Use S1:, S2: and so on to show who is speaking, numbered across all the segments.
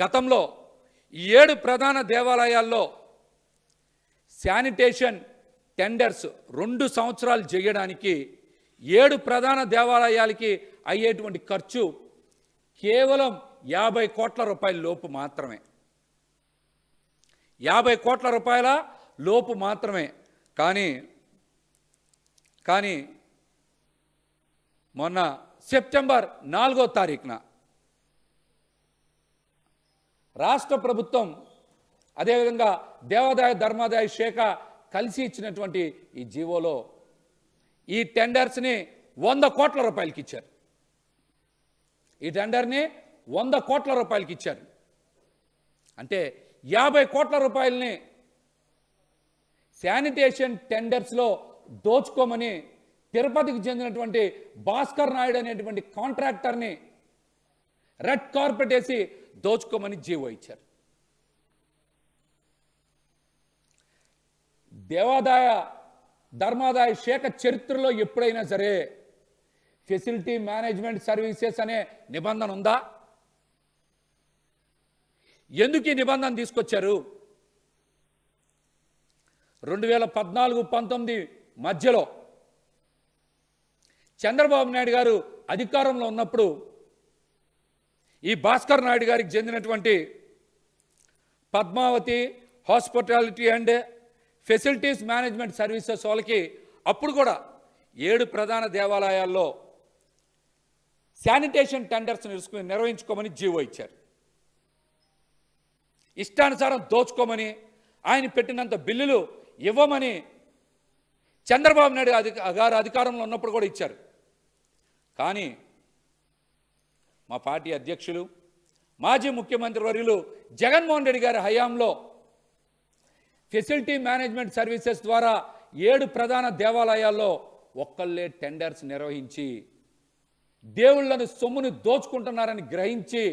S1: గతంలో 7 ప్రధాన దేవాలయాల్లో శానిటేషన్ టెండర్స్ 2 సంవత్సరాలు చేయడానికి 7 ప్రధాన దేవాలయాలకి అయ్యేటువంటి ఖర్చు కేవలం 50 కోట్ల రూపాయల లోపు మాత్రమే. 50 కోట్ల రూపాయల లోపు మాత్రమే. కానీ మొన్న సెప్టెంబర్ 4వ తారీఖున రాష్ట్ర ప్రభుత్వం అదేవిధంగా దేవాదాయ ధర్మాదాయ శాఖ కలిసి ఇచ్చినటువంటి ఈ జీవోలో ఈ టెండర్స్ని 100 కోట్ల రూపాయలకి ఇచ్చారు. ఈ టెండర్ని 100 కోట్ల రూపాయలకి ఇచ్చారు. అంటే 50 కోట్ల రూపాయలని శానిటేషన్ టెండర్స్లో దోచుకోమని తిరుపతికి చెందినటువంటి భాస్కర్ నాయుడు అనేటువంటి కాంట్రాక్టర్ని రెడ్ కార్పెట్ వేసి దోచుకోమని జీవో ఇచ్చారు. దేవాదాయ ధర్మాదాయ శాఖ చరిత్రలో ఎప్పుడైనా సరే ఫెసిలిటీ మేనేజ్మెంట్ సర్వీసెస్ అనే నిబంధన ఉందా? ఎందుకు ఈ నిబంధన తీసుకొచ్చారు? 2014-19 మధ్యలో చంద్రబాబు నాయుడు గారు అధికారంలో ఉన్నప్పుడు ఈ భాస్కర్ నాయుడు గారికి చెందినటువంటి Padmavathi hospitality and facilities management services వాళ్ళకి అప్పుడు కూడా 7 ప్రధాన దేవాలయాల్లో శానిటేషన్ టెండర్స్ నిర్వహించుకోమని జీవో ఇచ్చారు. ఇష్టానుసారం దోచుకోమని, ఆయన పెట్టినంత బిల్లులు ఇవ్వమని చంద్రబాబు నాయుడు గారు అధికారంలో ఉన్నప్పుడు కూడా ఇచ్చారు. కానీ మా పార్టీ అధ్యక్షులు మాజీ ముఖ్యమంత్రి వర్యులు జగన్మోహన్ రెడ్డి గారి హయాంలో ఫెసిలిటీ మేనేజ్మెంట్ సర్వీసెస్ ద్వారా 7 ప్రధాన దేవాలయాల్లో ఒక్కళ్ళే టెండర్స్ నిర్వహించి దేవుళ్ళని సొమ్ముని దోచుకుంటున్నారని గ్రహించి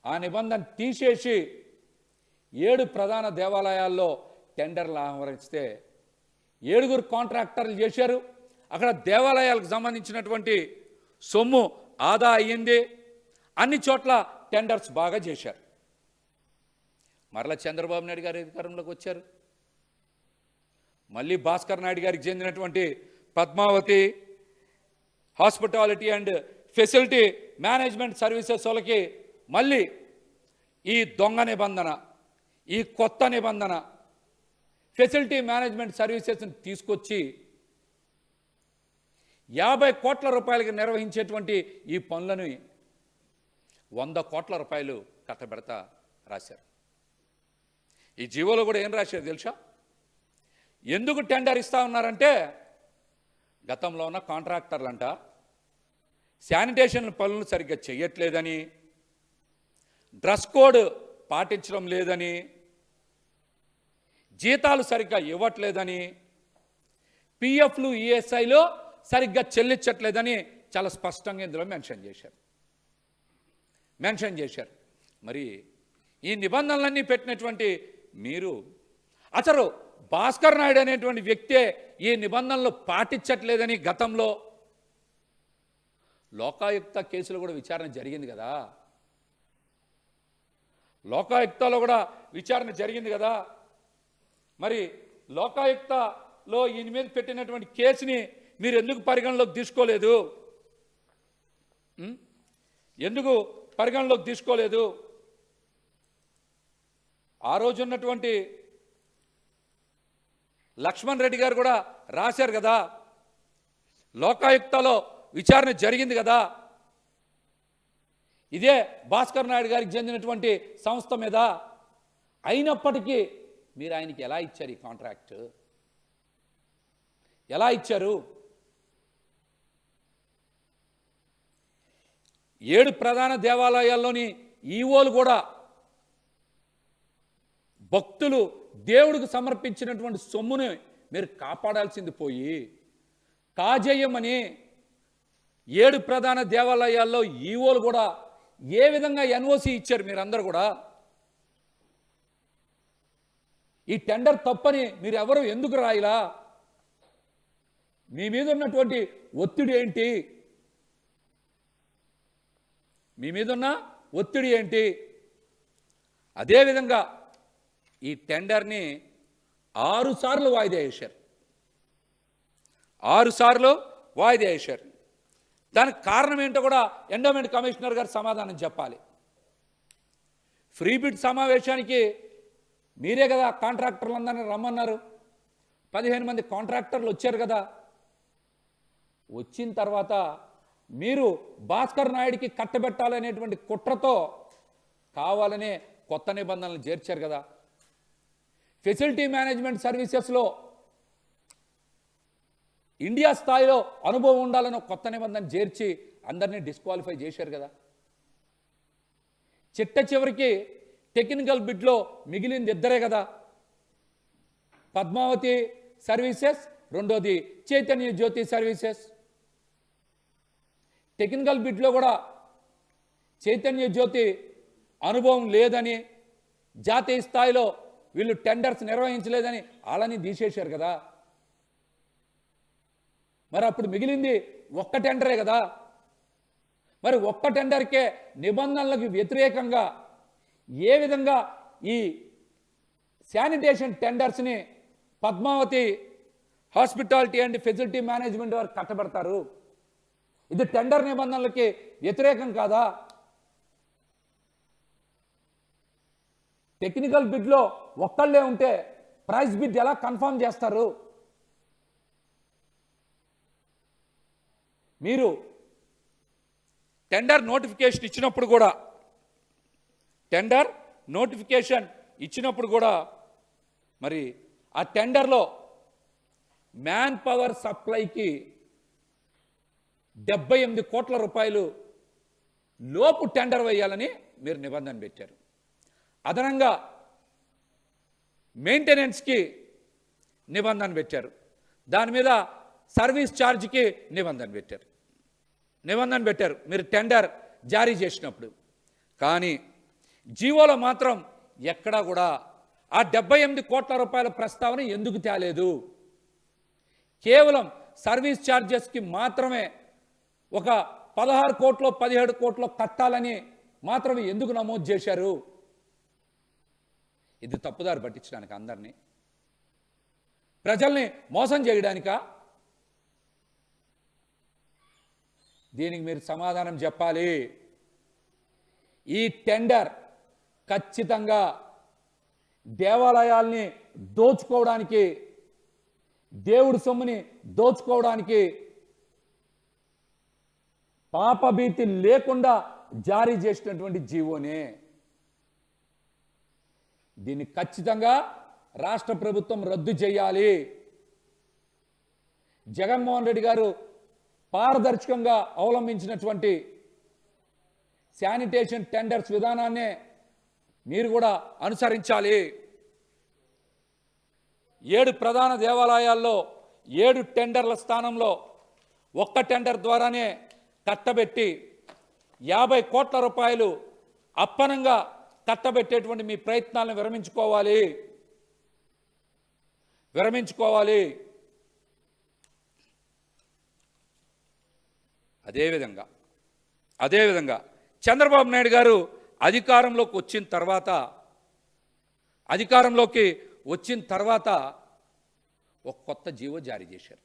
S1: ఆ నిబంధన తీసేసి 7 ప్రధాన దేవాలయాల్లో టెండర్లు ఆహ్వానిస్తే 7 కాంట్రాక్టర్లు చేశారు. అక్కడ దేవాలయాలకు సంబంధించినటువంటి సొమ్ము ఆదా అయ్యింది. అన్ని చోట్ల టెండర్స్ బాగా చేశారు. మరలా చంద్రబాబు నాయుడు గారి అధికారంలోకి వచ్చారు. మళ్ళీ భాస్కర్ నాయుడు గారికి చెందినటువంటి Padmavathi hospitality and facility management services వాళ్ళకి మళ్ళీ ఈ దొంగ నిబంధన, ఈ కొత్త నిబంధన ఫెసిలిటీ మేనేజ్మెంట్ సర్వీసెస్ని తీసుకొచ్చి 50 కోట్ల రూపాయలకి నిర్వహించేటువంటి ఈ పనులను 100 కోట్ల రూపాయలు కట్టబెడతా రాశారు. ఈ జీవోలో కూడా ఏం రాశారు తెలుసా? ఎందుకు టెండర్ ఇస్తా ఉన్నారంటే గతంలో ఉన్న కాంట్రాక్టర్లంట శానిటేషన్ పనులు సరిగ్గా చేయట్లేదని, డ్రెస్ కోడ్ పాటించడం లేదని, జీతాలు సరిగ్గా ఇవ్వట్లేదని, పిఎఫ్లు ఈఎస్ఐలో సరిగ్గా చెల్లించట్లేదని చాలా స్పష్టంగా ఇందులో మెన్షన్ చేశారు. మరి ఈ నిబంధనలన్నీ పెట్టినటువంటి మీరు అసలు భాస్కర్ నాయుడు అనేటువంటి వ్యక్తే ఈ నిబంధనలు పాటించట్లేదని గతంలో లోకాయుక్త కేసులో కూడా విచారణ జరిగింది కదా. లోకాయుక్తలో కూడా విచారణ జరిగింది కదా. మరి లోకాయుక్తలో ఈయన మీద పెట్టినటువంటి కేసుని మీరు ఎందుకు పరిగణలోకి తీసుకోలేదు? ఎందుకు పరిగణలోకి తీసుకోలేదు? ఆ రోజు ఉన్నటువంటి లక్ష్మణ్ రెడ్డి గారు కూడా రాశారు కదా, లోకాయుక్తలో విచారణ జరిగింది కదా, ఇదే భాస్కర్ నాయుడు గారికి చెందినటువంటి సంస్థ మీద. అయినప్పటికీ మీరు ఆయనకి ఎలా ఇచ్చారు ఈ కాంట్రాక్ట్? ఎలా ఇచ్చారు? 7 ప్రధాన దేవాలయాల్లోని ఈవోలు కూడా భక్తులు దేవుడికి సమర్పించినటువంటి సొమ్ముని మీరు కాపాడాల్సింది పోయి కాజేయమని 7 ప్రధాన దేవాలయాల్లో ఈవోలు కూడా ఏ విధంగా ఎన్ఓసి ఇచ్చారు మీరందరూ కూడా? ఈ టెండర్ తప్పని మీరు ఎవరు ఎందుకు రాయిలా? మీ మీద ఉన్నటువంటి ఒత్తిడి ఏంటి? మీ మీద ఉన్న ఒత్తిడి ఏంటి? అదేవిధంగా ఈ టెండర్ని 6 సార్లు వాయిదా వేశారు. 6 సార్లు వాయిదా వేశారు. దానికి కారణం ఏంటో కూడా ఎండోమెంట్ కమిషనర్ గారు సమాధానం చెప్పాలి. ఫ్రీ బిడ్ సమావేశానికి మీరే కదా కాంట్రాక్టర్లందరినీ రమ్మన్నారు. 15 మంది కాంట్రాక్టర్లు వచ్చారు కదా. వచ్చిన తర్వాత మీరు భాస్కర్ నాయుడికి కట్టబెట్టాలనేటువంటి కుట్రతో కావాలనే కొత్త నిబంధనలు చేర్చారు కదా. ఫెసిలిటీ మేనేజ్మెంట్ సర్వీసెస్లో ఇండియా స్థాయిలో అనుభవం ఉండాలని కొత్త నిబంధన చేర్చి అందరినీ డిస్క్వాలిఫై చేశారు కదా. చివరికి టెక్నికల్ బిడ్లో మిగిలింది ఇద్దరే కదా, పద్మావతి సర్వీసెస్, రెండోది చైతన్య జ్యోతి సర్వీసెస్. టెక్నికల్ బిడ్లో కూడా చైతన్య జ్యోతి అనుభవం లేదని, జాతీయ స్థాయిలో వీళ్ళు టెండర్స్ నిర్వహించలేదని వాళ్ళని తీసేశారు కదా. మరి అప్పుడు మిగిలింది ఒక్క టెండరే కదా. మరి ఒక్క టెండర్కే నిబంధనలకు వ్యతిరేకంగా ఏ విధంగా ఈ శానిటేషన్ టెండర్స్ని Padmavathi hospitality and facility management వారు కట్టబెడతారు? ఇది టెండర్ నిబంధనలకి వ్యతిరేకం కాదా? టెక్నికల్ బిడ్లో ఒక్కళ్ళే ఉంటే ప్రైస్ బిడ్ ఎలా కన్ఫర్మ్ చేస్తారు? మీరు టెండర్ నోటిఫికేషన్ ఇచ్చినప్పుడు కూడా మరి ఆ టెండర్లో మ్యాన్ పవర్ సప్లైకి 78 కోట్ల రూపాయలు లోపు టెండర్ వేయాలని మీరు నిబంధన పెట్టారు. అదనంగా మెయింటెనెన్స్కి నిబంధన పెట్టారు. దాని మీద సర్వీస్ ఛార్జ్కి నిబంధన పెట్టారు మీరు టెండర్ జారీ చేసినప్పుడు. కానీ జీవోలో మాత్రం ఎక్కడా కూడా ఆ 78 కోట్ల రూపాయల ప్రస్తావన ఎందుకు తేలేదు? కేవలం సర్వీస్ ఛార్జెస్కి మాత్రమే ఒక 16 కోట్లు 17 కోట్లు కట్టాలని మాత్రమే ఎందుకు నమోదు చేశారు? ఇది తప్పుదారి పట్టించడానికి, అందరినీ ప్రజల్ని మోసం చేయడానికా? దీనికి మీరు సమాధానం చెప్పాలి. ఈ టెండర్ ఖచ్చితంగా దేవాలయాల్ని దోచుకోవడానికి, దేవుడి సొమ్ముని దోచుకోవడానికి, పాపభీతి లేకుండా జారీ చేసినటువంటి జీవోనే. దీన్ని ఖచ్చితంగా రాష్ట్ర ప్రభుత్వం రద్దు చేయాలి. జగన్మోహన్ రెడ్డి గారు పారదర్శకంగా అవలంబించినటువంటి శానిటేషన్ టెండర్స్ విధానాన్నే మీరు కూడా అనుసరించాలి. 7 ప్రధాన దేవాలయాల్లో 7 టెండర్ల స్థానంలో ఒక్క టెండర్ ద్వారానే కట్టబెట్టి 50 కోట్ల రూపాయలు అప్పనంగా కట్టబెట్టేటువంటి మీ ప్రయత్నాలను విరమించుకోవాలి. అదేవిధంగా చంద్రబాబు నాయుడు గారు అధికారంలోకి వచ్చిన తర్వాత ఒక కొత్త జీవో జారీ చేశారు.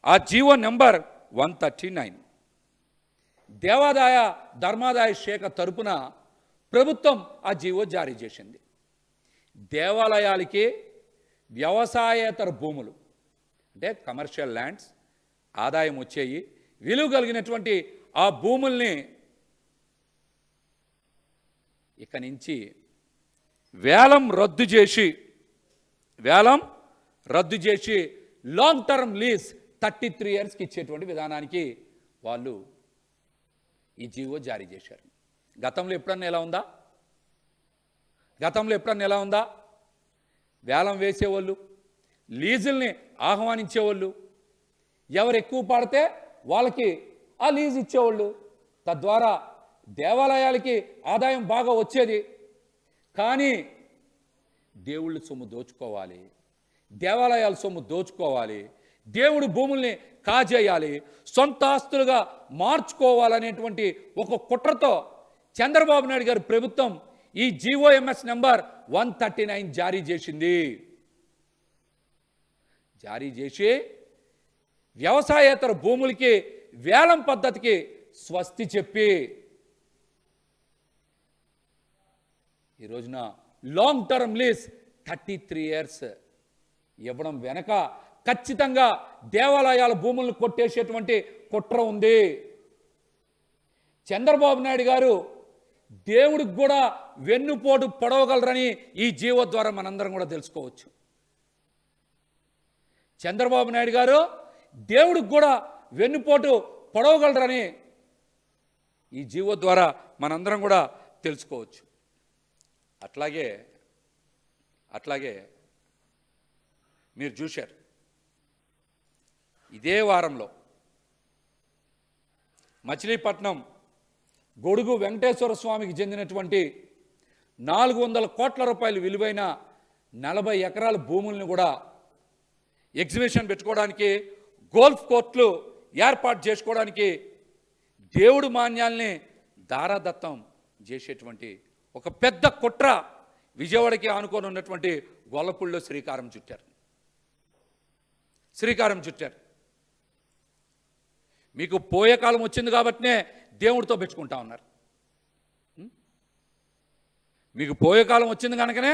S1: ఆ జీవో నెంబర్ 139. దేవాదాయ ధర్మాదాయ శాఖ తరపున ప్రభుత్వం ఆ జీవో జారీ చేసింది. దేవాలయాలకి వ్యవసాయేతర భూములు అంటే కమర్షియల్ ల్యాండ్స్ ఆదాయం వచ్చేయి, విలువ కలిగినటువంటి ఆ భూముల్ని ఇక నుంచి వేలం రద్దు చేసి లాంగ్ టర్మ్ లీజ్ 33 yearsకి ఇచ్చేటువంటి విధానానికి వాళ్ళు ఈ జీవో జారీ చేశారు. గతంలో ఎప్పుడన్నా ఎలా ఉందా? వేలం వేసేవాళ్ళు, లీజుల్ని ఆహ్వానించేవాళ్ళు, ఎవరు ఎక్కువ పడితే వాళ్ళకి ఆ లీజ్ ఇచ్చేవాళ్ళు. తద్వారా దేవాలయాలకి ఆదాయం బాగా వచ్చేది. కానీ దేవుళ్ళ సొమ్ము దోచుకోవాలి, దేవాలయాల సొమ్ము దోచుకోవాలి, దేవుడి భూముల్ని కాజేయాలి, సొంత ఆస్తులుగా మార్చుకోవాలనేటువంటి ఒక కుట్రతో చంద్రబాబు నాయుడు గారి ప్రభుత్వం ఈ జీఓఎంఎస్ నెంబర్ 139 జారీ చేసింది. జారీ చేసి వ్యవసాయేతర భూములకి వేలం పద్ధతికి స్వస్తి చెప్పి ఈ రోజున లాంగ్ టర్మ్ లీజ్ 33 years ఇవ్వడం వెనక ఖచ్చితంగా దేవాలయాల భూములను కొట్టేసేటువంటి కుట్ర ఉంది. చంద్రబాబు నాయుడు గారు దేవుడికి కూడా వెన్నుపోటు పొడవగలరని ఈ జీవో ద్వారా మనందరం కూడా తెలుసుకోవచ్చు. చంద్రబాబు నాయుడు గారు దేవుడికి కూడా వెన్నుపోటు పొడవగలరని ఈ జీవో ద్వారా మనందరం కూడా తెలుసుకోవచ్చు. అట్లాగే మీరు చూశారు, ఇదే వారంలో మచిలీపట్నం గొడుగు వెంకటేశ్వర స్వామికి చెందినటువంటి 400 కోట్ల రూపాయలు విలువైన 40 ఎకరాల భూములను కూడా ఎగ్జిబిషన్ పెట్టుకోవడానికి, గోల్ఫ్ కోర్టులు ఏర్పాటు చేసుకోవడానికి దేవుడు మాన్యాల్ని దారాదత్తం చేసేటువంటి ఒక పెద్ద కుట్ర విజయవాడకి ఆనుకొని ఉన్నటువంటి గొల్లపూడిలో శ్రీకారం చుట్టారు. మీకు పోయే కాలం వచ్చింది కాబట్టినే దేవుడితో పెట్టుకుంటా ఉన్నారు. మీకు పోయే కాలం వచ్చింది కనుకనే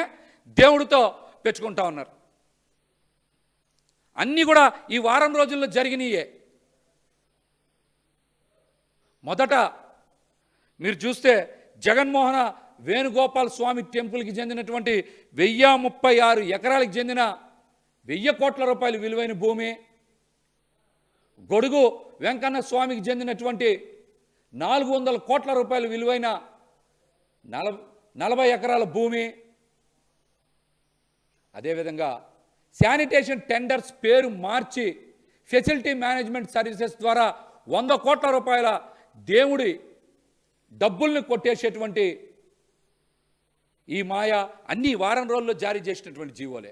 S1: దేవుడితో పెట్టుకుంటా ఉన్నారు. అన్నీ కూడా ఈ వారం రోజుల్లో జరిగినాయే. మొదట మీరు చూస్తే జగన్మోహన వేణుగోపాల్ స్వామి టెంపుల్కి చెందినటువంటి 1036 ఎకరాలకు చెందిన 1000 కోట్ల రూపాయలు విలువైన భూమి, గొడుగు వెంకన్న స్వామికి చెందినటువంటి 400 కోట్ల రూపాయలు విలువైన 40 ఎకరాల భూమి, అదేవిధంగా శానిటేషన్ టెండర్స్ పేరు మార్చి ఫెసిలిటీ మేనేజ్మెంట్ సర్వీసెస్ ద్వారా 100 కోట్ల రూపాయల దేవుడి డబ్బుల్ని కొట్టేసేటువంటి ఈ మాయ అన్ని వారం రోజుల్లో జారీ చేసినటువంటి జీవోలే.